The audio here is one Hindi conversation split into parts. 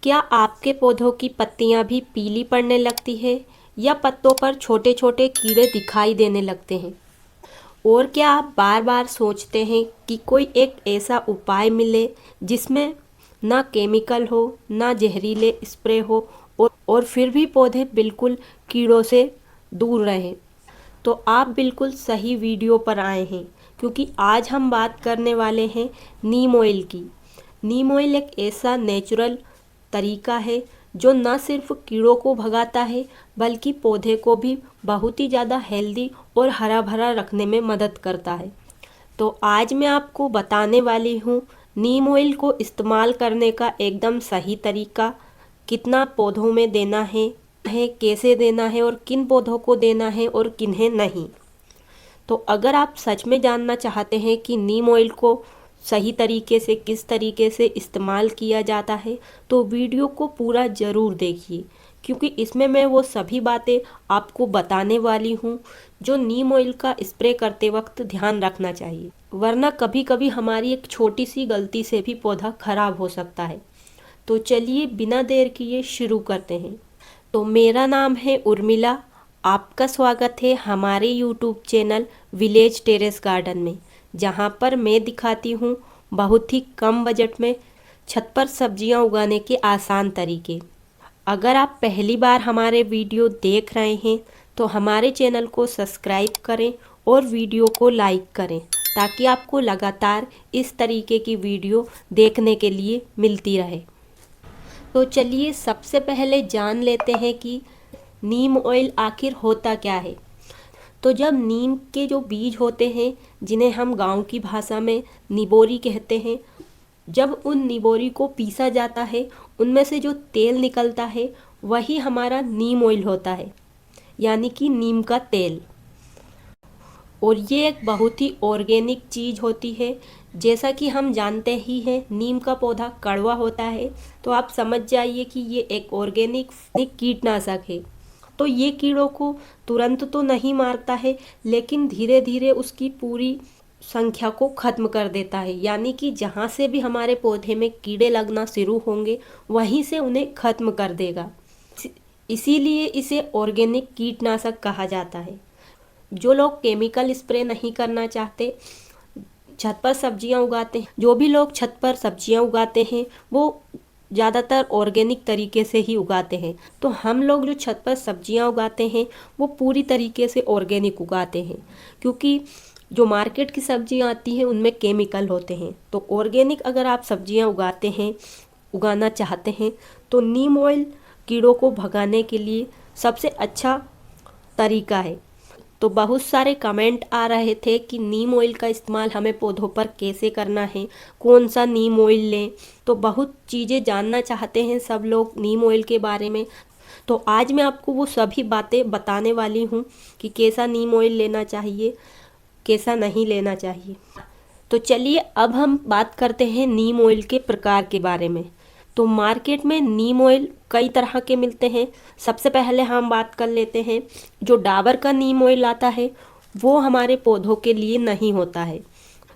क्या आपके पौधों की पत्तियां भी पीली पड़ने लगती है या पत्तों पर छोटे छोटे कीड़े दिखाई देने लगते हैं? और क्या आप बार बार सोचते हैं कि कोई एक ऐसा उपाय मिले जिसमें ना केमिकल हो ना जहरीले स्प्रे हो और फिर भी पौधे बिल्कुल कीड़ों से दूर रहें? तो आप बिल्कुल सही वीडियो पर आए हैं, क्योंकि आज हम बात करने वाले हैं नीम ऑयल की। नीम ऑयल एक ऐसा नेचुरल तरीका है जो न सिर्फ कीड़ों को भगाता है बल्कि पौधे को भी बहुत ही ज़्यादा हेल्दी और हरा भरा रखने में मदद करता है। तो आज मैं आपको बताने वाली हूँ नीम ऑयल को इस्तेमाल करने का एकदम सही तरीका, कितना पौधों में देना है, कैसे देना है और किन पौधों को देना है और किन्हें नहीं। तो अगर आप सच में जानना चाहते हैं कि नीम ऑयल को सही तरीके से किस तरीके से इस्तेमाल किया जाता है, तो वीडियो को पूरा ज़रूर देखिए, क्योंकि इसमें मैं वो सभी बातें आपको बताने वाली हूँ जो नीम ऑयल का स्प्रे करते वक्त ध्यान रखना चाहिए, वरना कभी कभी हमारी एक छोटी सी गलती से भी पौधा खराब हो सकता है। तो चलिए बिना देर किए शुरू करते हैं। तो मेरा नाम है उर्मिला। आपका स्वागत है हमारे YouTube channel village terrace garden में, जहां पर मैं दिखाती हूं बहुत ही कम बजट में छत पर सब्जियां उगाने के आसान तरीके। अगर आप पहली बार हमारे वीडियो देख रहे हैं तो हमारे चैनल को सब्सक्राइब करें और वीडियो को लाइक करें, ताकि आपको लगातार इस तरीके की वीडियो देखने के लिए मिलती रहे। तो चलिए सबसे पहले जान लेते हैं कि नीम ऑयल आखिर होता क्या है। तो जब नीम के जो बीज होते हैं, जिन्हें हम गांव की भाषा में निबोरी कहते हैं, जब उन निबोरी को पीसा जाता है, उनमें से जो तेल निकलता है वही हमारा नीम ऑयल होता है, यानी कि नीम का तेल। और ये एक बहुत ही ऑर्गेनिक चीज़ होती है। जैसा कि हम जानते ही हैं नीम का पौधा कड़वा होता है, तो आप समझ जाइए कि ये एक ऑर्गेनिक कीटनाशक है। तो ये कीड़ों को तुरंत तो नहीं मारता है, लेकिन धीरे धीरे उसकी पूरी संख्या को खत्म कर देता है, यानी कि जहाँ से भी हमारे पौधे में कीड़े लगना शुरू होंगे वहीं से उन्हें खत्म कर देगा। इसीलिए इसे ऑर्गेनिक कीटनाशक कहा जाता है। जो लोग केमिकल स्प्रे नहीं करना चाहते, छत पर सब्जियां उगाते हैं, जो भी लोग छत पर सब्जियां उगाते हैं वो ज़्यादातर ऑर्गेनिक तरीके से ही उगाते हैं। तो हम लोग जो छत पर सब्जियां उगाते हैं वो पूरी तरीके से ऑर्गेनिक उगाते हैं, क्योंकि जो मार्केट की सब्जियां आती हैं उनमें केमिकल होते हैं। तो ऑर्गेनिक अगर आप सब्जियां उगाना चाहते हैं तो नीम ऑयल कीड़ों को भगाने के लिए सबसे अच्छा तरीका है। तो बहुत सारे कमेंट आ रहे थे कि नीम ऑयल का इस्तेमाल हमें पौधों पर कैसे करना है, कौन सा नीम ऑयल लें। तो बहुत चीज़ें जानना चाहते हैं सब लोग नीम ऑयल के बारे में। तो आज मैं आपको वो सभी बातें बताने वाली हूँ कि कैसा नीम ऑयल लेना चाहिए, कैसा नहीं लेना चाहिए। तो चलिए अब हम बात करते हैं नीम ऑयल के प्रकार के बारे में। तो मार्केट में नीम ऑयल कई तरह के मिलते हैं। सबसे पहले हम बात कर लेते हैं, जो डाबर का नीम ऑयल आता है वो हमारे पौधों के लिए नहीं होता है।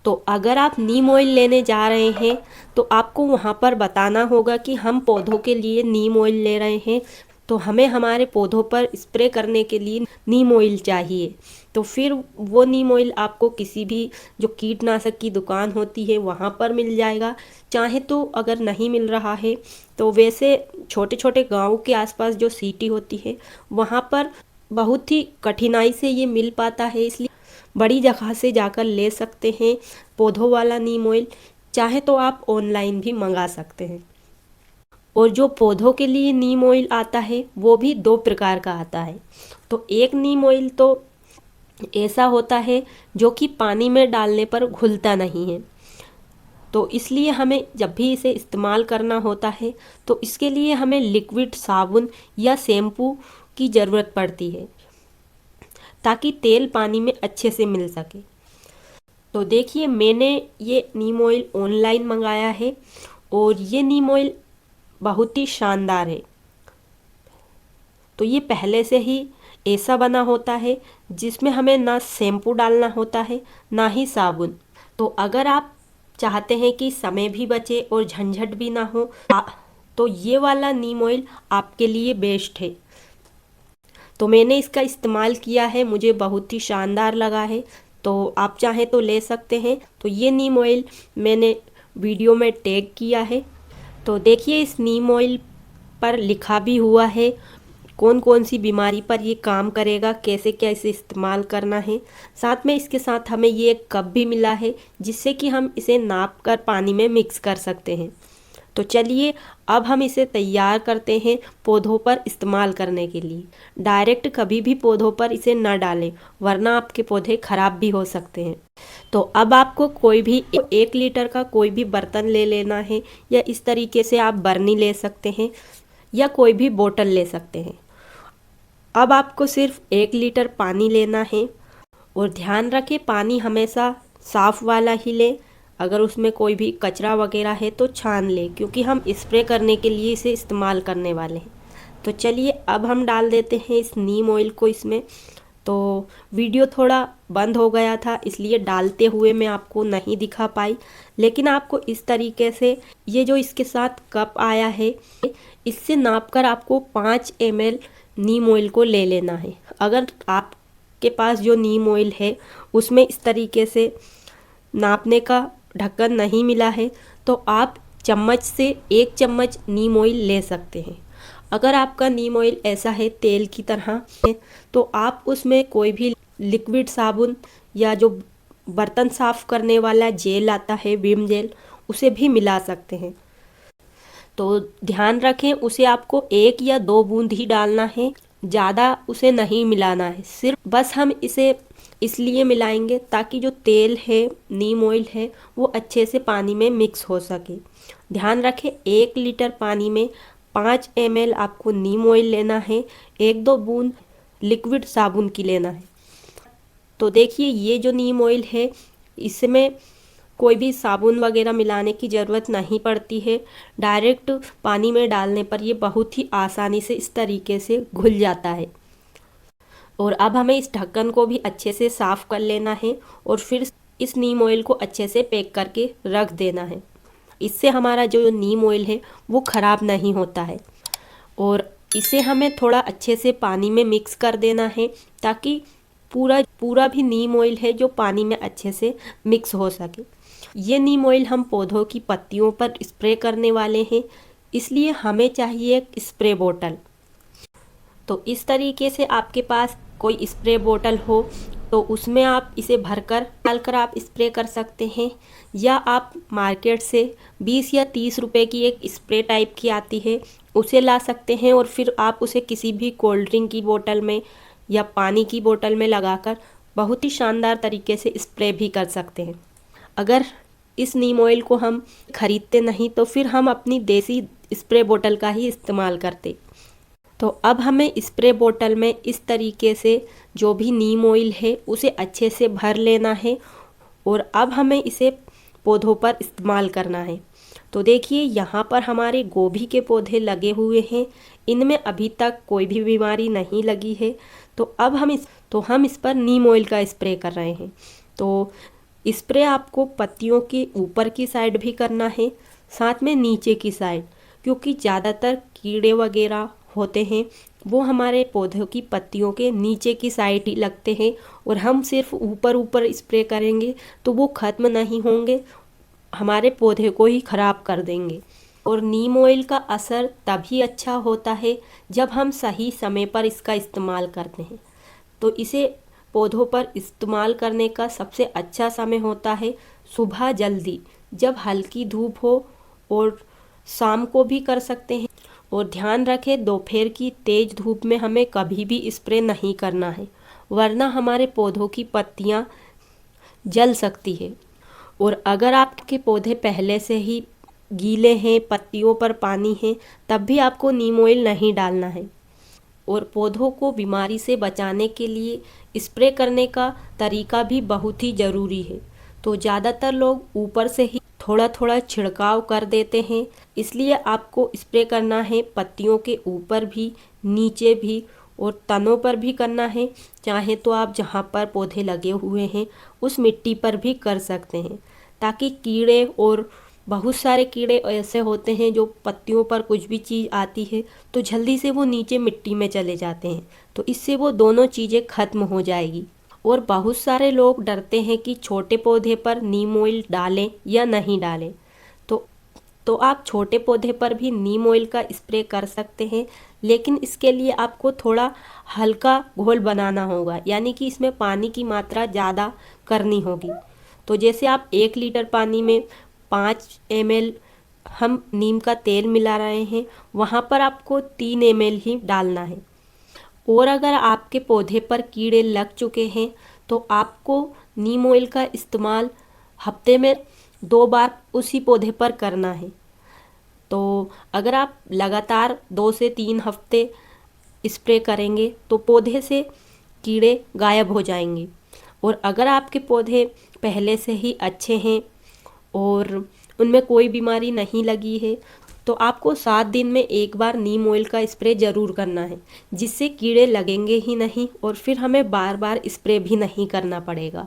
तो अगर आप नीम ऑयल लेने जा रहे हैं तो आपको वहाँ पर बताना होगा कि हम पौधों के लिए नीम ऑयल ले रहे हैं, तो हमें हमारे पौधों पर स्प्रे करने के लिए नीम ऑयल चाहिए। तो फिर वो नीम ऑयल आपको किसी भी जो कीटनाशक की दुकान होती है वहाँ पर मिल जाएगा। चाहे तो अगर नहीं मिल रहा है तो वैसे छोटे छोटे गाँव के आसपास जो सिटी होती है वहाँ पर बहुत ही कठिनाई से ये मिल पाता है, इसलिए बड़ी जगह से जाकर ले सकते हैं पौधों वाला नीम ऑयल। चाहे तो आप ऑनलाइन भी मंगा सकते हैं। और जो पौधों के लिए नीम ऑयल आता है वो भी दो प्रकार का आता है। तो एक नीम ऑयल तो ऐसा होता है जो कि पानी में डालने पर घुलता नहीं है, तो इसलिए हमें जब भी इसे इस्तेमाल करना होता है तो इसके लिए हमें लिक्विड साबुन या शैम्पू की ज़रूरत पड़ती है, ताकि तेल पानी में अच्छे से मिल सके। तो देखिए मैंने ये नीम ऑयल ऑनलाइन मंगाया है और ये नीम ऑयल बहुत ही शानदार है। तो ये पहले से ही ऐसा बना होता है जिसमें हमें ना शैम्पू डालना होता है ना ही साबुन। तो अगर आप चाहते हैं कि समय भी बचे और झंझट भी ना हो, तो ये वाला नीम ऑयल आपके लिए बेस्ट है। तो मैंने इसका इस्तेमाल किया है, मुझे बहुत ही शानदार लगा है, तो आप चाहें तो ले सकते हैं। तो ये नीम ऑयल मैंने वीडियो में टैग किया है। तो देखिए इस नीम ऑयल पर लिखा भी हुआ है कौन कौन सी बीमारी पर ये काम करेगा, कैसे क्या इसे इस्तेमाल करना है। साथ में इसके साथ हमें ये एक कप भी मिला है जिससे कि हम इसे नाप कर पानी में मिक्स कर सकते हैं। तो चलिए अब हम इसे तैयार करते हैं पौधों पर इस्तेमाल करने के लिए। डायरेक्ट कभी भी पौधों पर इसे न डालें वरना आपके पौधे खराब भी हो सकते हैं। तो अब आपको कोई भी 1 लीटर का कोई भी बर्तन ले लेना है, या इस तरीके से आप बर्नी ले सकते हैं या कोई भी बोतल ले सकते हैं। अब आपको सिर्फ 1 लीटर पानी लेना है और ध्यान रखें पानी हमेशा साफ़ वाला ही लें। अगर उसमें कोई भी कचरा वगैरह है तो छान लें, क्योंकि हम स्प्रे करने के लिए इसे इस्तेमाल करने वाले हैं। तो चलिए अब हम डाल देते हैं इस नीम ऑयल को इसमें। तो वीडियो थोड़ा बंद हो गया था इसलिए डालते हुए मैं आपको नहीं दिखा पाई, लेकिन आपको इस तरीके से ये जो इसके साथ कप आया है इससे नापकर आपको 5 ml नीम ऑयल को ले लेना है। अगर आपके पास जो नीम ऑयल है उसमें इस तरीके से नापने का ढक्कन नहीं मिला है तो आप चम्मच से 1 चम्मच नीम ऑयल ले सकते हैं। अगर आपका नीम ऑयल ऐसा है तेल की तरह है तो आप उसमें कोई भी लिक्विड साबुन या जो बर्तन साफ़ करने वाला जेल आता है विम जेल उसे भी मिला सकते हैं। तो ध्यान रखें उसे आपको 1 या 2 बूंद ही डालना है, ज़्यादा उसे नहीं मिलाना है। सिर्फ बस हम इसे इसलिए मिलाएंगे ताकि जो तेल है नीम ऑयल है वो अच्छे से पानी में मिक्स हो सके। ध्यान रखें 1 लीटर पानी में 5 ml आपको नीम ऑयल लेना है, 1-2 बूंद लिक्विड साबुन की लेना है। तो देखिए ये जो नीम ऑयल है इसमें कोई भी साबुन वगैरह मिलाने की ज़रूरत नहीं पड़ती है। डायरेक्ट पानी में डालने पर ये बहुत ही आसानी से इस तरीके से घुल जाता है। और अब हमें इस ढक्कन को भी अच्छे से साफ़ कर लेना है और फिर इस नीम ऑयल को अच्छे से पैक करके रख देना है। इससे हमारा जो नीम ऑयल है वो ख़राब नहीं होता है। और इसे हमें थोड़ा अच्छे से पानी में मिक्स कर देना है ताकि पूरा भी नीम ऑयल है जो पानी में अच्छे से मिक्स हो सके। ये नीम ऑयल हम पौधों की पत्तियों पर स्प्रे करने वाले हैं, इसलिए हमें चाहिए एक स्प्रे बोतल। तो इस तरीके से आपके पास कोई स्प्रे बोतल हो तो उसमें आप इसे भरकर डालकर आप स्प्रे कर सकते हैं, या आप मार्केट से 20 या 30 रुपए की एक स्प्रे टाइप की आती है उसे ला सकते हैं और फिर आप उसे किसी भी कोल्ड ड्रिंक की बोतल में या पानी की बोतल में लगाकर बहुत ही शानदार तरीके से स्प्रे भी कर सकते हैं। अगर इस नीम ऑयल को हम खरीदते नहीं तो फिर हम अपनी देसी स्प्रे बोतल का ही इस्तेमाल करते। तो अब हमें स्प्रे बोतल में इस तरीके से जो भी नीम ऑयल है उसे अच्छे से भर लेना है और अब हमें इसे पौधों पर इस्तेमाल करना है। तो देखिए यहाँ पर हमारे गोभी के पौधे लगे हुए हैं, इनमें अभी तक कोई भी बीमारी नहीं लगी है। तो अब हम इस पर नीम ऑयल का स्प्रे कर रहे हैं। तो स्प्रे आपको पत्तियों के ऊपर की साइड भी करना है, साथ में नीचे की साइड, क्योंकि ज़्यादातर कीड़े वगैरह होते हैं वो हमारे पौधों की पत्तियों के नीचे की साइड ही लगते हैं और हम सिर्फ ऊपर स्प्रे करेंगे तो वो ख़त्म नहीं होंगे, हमारे पौधे को ही ख़राब कर देंगे। और नीम ऑयल का असर तभी अच्छा होता है जब हम सही समय पर इसका इस्तेमाल करते हैं। तो इसे पौधों पर इस्तेमाल करने का सबसे अच्छा समय होता है सुबह जल्दी जब हल्की धूप हो, और शाम को भी कर सकते हैं। और ध्यान रखें दोपहर की तेज़ धूप में हमें कभी भी स्प्रे नहीं करना है वरना हमारे पौधों की पत्तियां जल सकती है। और अगर आपके पौधे पहले से ही गीले हैं, पत्तियों पर पानी है, तब भी आपको नीम ऑयल नहीं डालना है। और पौधों को बीमारी से बचाने के लिए स्प्रे करने का तरीका भी बहुत ही ज़रूरी है। तो ज़्यादातर लोग ऊपर से ही थोड़ा थोड़ा छिड़काव कर देते हैं, इसलिए आपको स्प्रे करना है पत्तियों के ऊपर भी, नीचे भी और तनों पर भी करना है। चाहे तो आप जहाँ पर पौधे लगे हुए हैं उस मिट्टी पर भी कर सकते हैं ताकि कीड़े और बहुत सारे कीड़े ऐसे होते हैं जो पत्तियों पर कुछ भी चीज़ आती है तो जल्दी से वो नीचे मिट्टी में चले जाते हैं, तो इससे वो दोनों चीज़ें खत्म हो जाएगी। और बहुत सारे लोग डरते हैं कि छोटे पौधे पर नीम ऑयल डालें या नहीं डालें। तो तो आप छोटे पौधे पर भी नीम ऑयल का स्प्रे कर सकते हैं, लेकिन इसके लिए आपको थोड़ा हल्का घोल बनाना होगा, यानी कि इसमें पानी की मात्रा ज़्यादा करनी होगी। तो जैसे आप 1 लीटर पानी में 5 ml हम नीम का तेल मिला रहे हैं, वहाँ पर आपको 3 ml ही डालना है। और अगर आपके पौधे पर कीड़े लग चुके हैं तो आपको नीम ऑयल का इस्तेमाल हफ्ते में 2 बार उसी पौधे पर करना है। तो अगर आप लगातार 2 से 3 हफ्ते स्प्रे करेंगे तो पौधे से कीड़े गायब हो जाएंगे। और अगर आपके पौधे पहले से ही अच्छे हैं और उनमें कोई बीमारी नहीं लगी है तो आपको 7 दिन में 1 बार नीम ऑयल का स्प्रे ज़रूर करना है, जिससे कीड़े लगेंगे ही नहीं और फिर हमें बार बार स्प्रे भी नहीं करना पड़ेगा।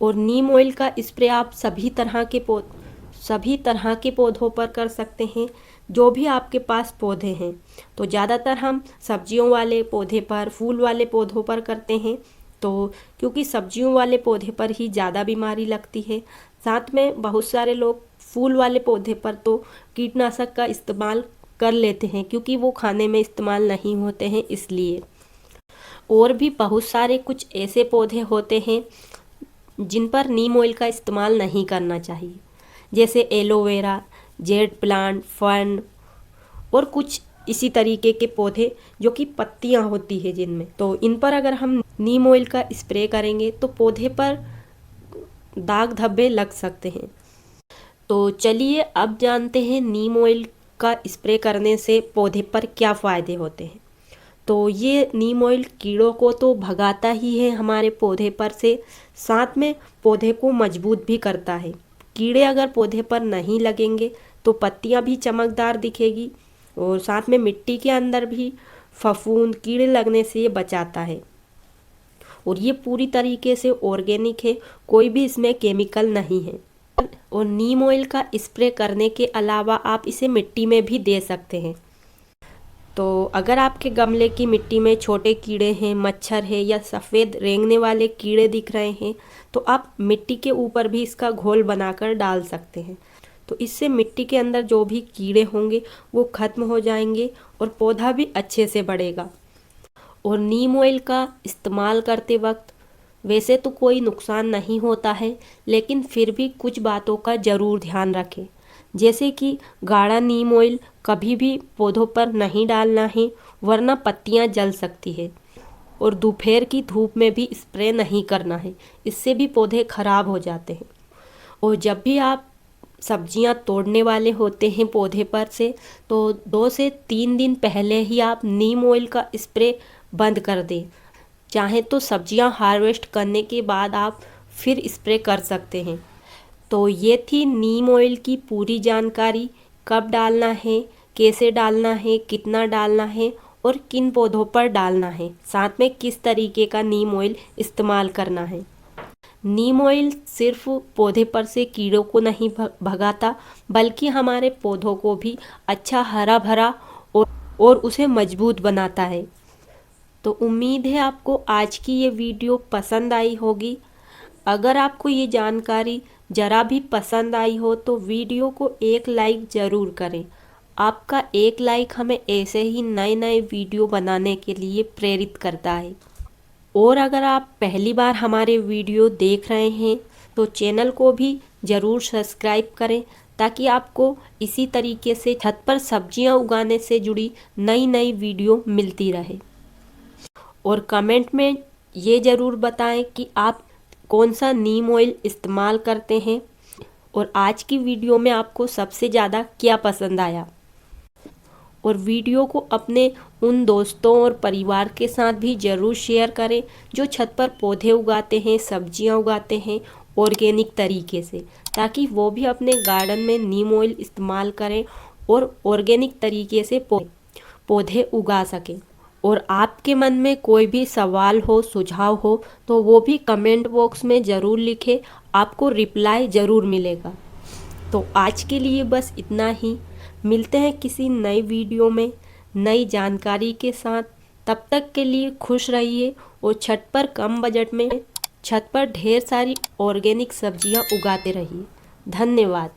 और नीम ऑयल का स्प्रे आप सभी तरह के पौधों पर कर सकते हैं, जो भी आपके पास पौधे हैं। तो ज़्यादातर हम सब्जियों वाले पौधे पर, फूल वाले पौधों पर करते हैं, तो क्योंकि सब्जियों वाले पौधे पर ही ज़्यादा बीमारी लगती है। साथ में बहुत सारे लोग फूल वाले पौधे पर तो कीटनाशक का इस्तेमाल कर लेते हैं, क्योंकि वो खाने में इस्तेमाल नहीं होते हैं इसलिए। और भी बहुत सारे कुछ ऐसे पौधे होते हैं जिन पर नीम ऑयल का इस्तेमाल नहीं करना चाहिए, जैसे एलोवेरा, जेड प्लांट, फर्न और कुछ इसी तरीके के पौधे जो कि पत्तियां होती है जिनमें, तो इन पर अगर हम नीम ऑयल का स्प्रे करेंगे तो पौधे पर दाग धब्बे लग सकते हैं। तो चलिए अब जानते हैं नीम ऑयल का स्प्रे करने से पौधे पर क्या फ़ायदे होते हैं। तो ये नीम ऑयल कीड़ों को तो भगाता ही है हमारे पौधे पर से, साथ में पौधे को मजबूत भी करता है। कीड़े अगर पौधे पर नहीं लगेंगे तो पत्तियां भी चमकदार दिखेगी और साथ में मिट्टी के अंदर भी फफूंद कीड़े लगने से ये बचाता है। और ये पूरी तरीके से ऑर्गेनिक है, कोई भी इसमें केमिकल नहीं है। और नीम ऑयल का स्प्रे करने के अलावा आप इसे मिट्टी में भी दे सकते हैं। तो अगर आपके गमले की मिट्टी में छोटे कीड़े हैं, मच्छर है या सफ़ेद रेंगने वाले कीड़े दिख रहे हैं तो आप मिट्टी के ऊपर भी इसका घोल बनाकर डाल सकते हैं। तो इससे मिट्टी के अंदर जो भी कीड़े होंगे वो खत्म हो जाएंगे और पौधा भी अच्छे से बढ़ेगा। और नीम ऑयल का इस्तेमाल करते वक्त वैसे तो कोई नुकसान नहीं होता है, लेकिन फिर भी कुछ बातों का ज़रूर ध्यान रखें, जैसे कि गाढ़ा नीम ऑयल कभी भी पौधों पर नहीं डालना है, वरना पत्तियां जल सकती है। और दोपहर की धूप में भी स्प्रे नहीं करना है, इससे भी पौधे खराब हो जाते हैं। और जब भी आप सब्जियां तोड़ने वाले होते हैं पौधे पर से, तो 2 से 3 दिन पहले ही आप नीम ऑयल का स्प्रे बंद कर दें। चाहे तो सब्जियां हार्वेस्ट करने के बाद आप फिर स्प्रे कर सकते हैं। तो ये थी नीम ऑयल की पूरी जानकारी, कब डालना है, कैसे डालना है, कितना डालना है और किन पौधों पर डालना है, साथ में किस तरीके का नीम ऑयल इस्तेमाल करना है। नीम ऑयल सिर्फ पौधे पर से कीड़ों को नहीं भगाता, बल्कि हमारे पौधों को भी अच्छा हरा भरा और उसे मजबूत बनाता है। तो उम्मीद है आपको आज की ये वीडियो पसंद आई होगी। अगर आपको ये जानकारी ज़रा भी पसंद आई हो तो वीडियो को एक लाइक ज़रूर करें। आपका एक लाइक हमें ऐसे ही नए नए वीडियो बनाने के लिए प्रेरित करता है। और अगर आप पहली बार हमारे वीडियो देख रहे हैं तो चैनल को भी ज़रूर सब्सक्राइब करें, ताकि आपको इसी तरीके से छत पर सब्जियां उगाने से जुड़ी नई नई वीडियो मिलती रहे। और कमेंट में ये ज़रूर बताएं कि आप कौन सा नीम ऑयल इस्तेमाल करते हैं और आज की वीडियो में आपको सबसे ज़्यादा क्या पसंद आया। और वीडियो को अपने उन दोस्तों और परिवार के साथ भी ज़रूर शेयर करें जो छत पर पौधे उगाते हैं, सब्जियां उगाते हैं ऑर्गेनिक तरीके से, ताकि वो भी अपने गार्डन में नीम ऑयल इस्तेमाल करें और ऑर्गेनिक तरीके से पौधे उगा सकें। और आपके मन में कोई भी सवाल हो, सुझाव हो तो वो भी कमेंट बॉक्स में ज़रूर लिखें, आपको रिप्लाई ज़रूर मिलेगा। तो आज के लिए बस इतना ही। मिलते हैं किसी नई वीडियो में नई जानकारी के साथ। तब तक के लिए खुश रहिए और छत पर कम बजट में छत पर ढेर सारी ऑर्गेनिक सब्जियां उगाते रहिए। धन्यवाद।